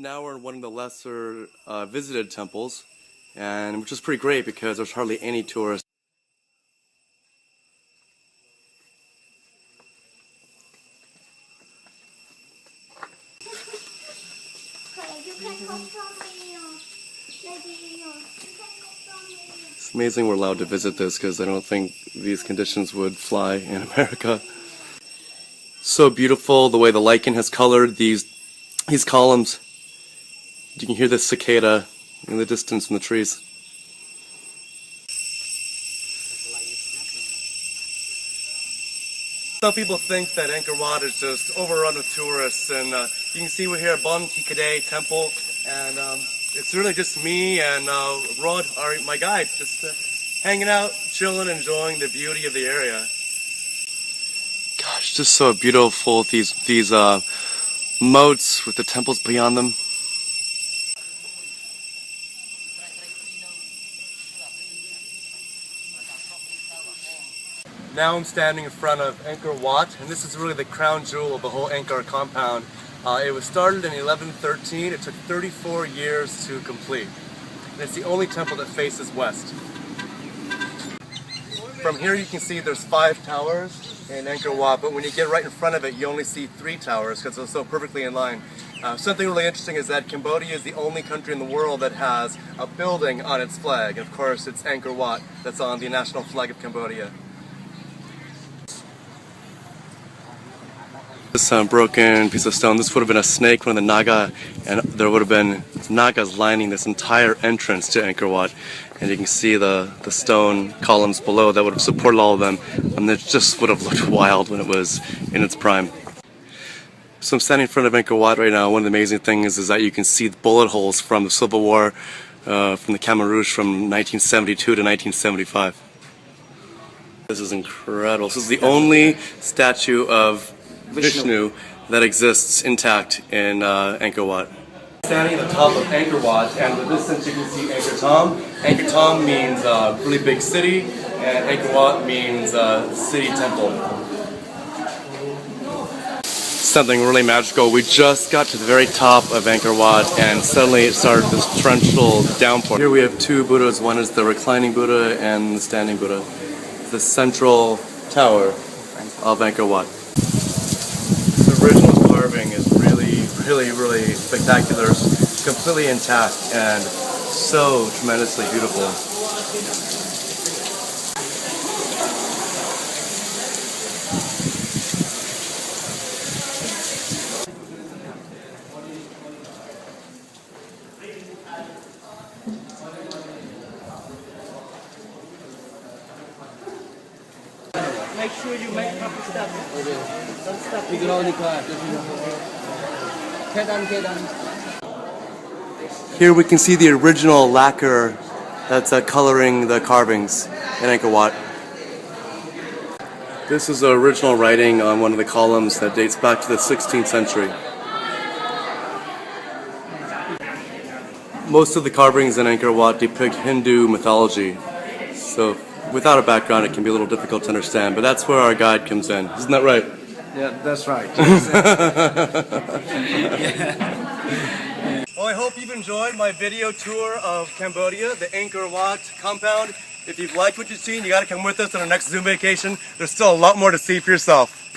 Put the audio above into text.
Now we're in one of the lesser visited temples, and which is pretty great because there's hardly any tourists. It's amazing we're allowed to visit this because I don't think these conditions would fly in America. So beautiful the way the lichen has colored these columns. You can hear the cicada in the distance in the trees. Some people think that Angkor Wat is just overrun with tourists, and you can see we're here at Bon Tikade Temple, and it's really just me and Rod, my guide, just hanging out, chilling, enjoying the beauty of the area. Gosh, just so beautiful, these moats with the temples beyond them. Now I'm standing in front of Angkor Wat, and this is really the crown jewel of the whole Angkor compound. It was started in 1113. It took 34 years to complete. And it's the only temple that faces west. From here you can see there's 5 towers in Angkor Wat, but when you get right in front of it you only see 3 towers because it's so perfectly in line. Something really interesting is that Cambodia is the only country in the world that has a building on its flag. And of course it's Angkor Wat that's on the national flag of Cambodia. This broken piece of stone, this would have been a snake from the Naga, and there would have been Nagas lining this entire entrance to Angkor Wat. And you can see the stone columns below that would have supported all of them, and it just would have looked wild when it was in its prime. So I'm standing in front of Angkor Wat right now. One of the amazing things is that you can see the bullet holes from the Civil War, from the Khmer Rouge from 1972 to 1975. This is incredible. This is the only statue of Vishnu that exists intact in Angkor Wat. Standing at the top of Angkor Wat, and in the distance you can see Angkor Thom. Angkor Thom means really big city, and Angkor Wat means city temple. Something really magical. We just got to the very top of Angkor Wat, and suddenly it started this torrential downpour. Here we have 2 Buddhas. One is the reclining Buddha and the standing Buddha. The central tower of Angkor Wat. The original carving is really spectacular. It's completely intact and so tremendously beautiful. Make sure you make proper stuff. Don't stop. We can only clap. Here we can see the original lacquer that's coloring the carvings in Angkor Wat. This is the original writing on one of the columns that dates back to the 16th century. Most of the carvings in Angkor Wat depict Hindu mythology, so without a background it can be a little difficult to understand, but that's where our guide comes in. Isn't that right? Yeah, that's right. Well, I hope you've enjoyed my video tour of Cambodia, the Angkor Wat compound. If you've liked what you've seen, you gotta come with us on our next Zoom vacation. There's still a lot more to see for yourself.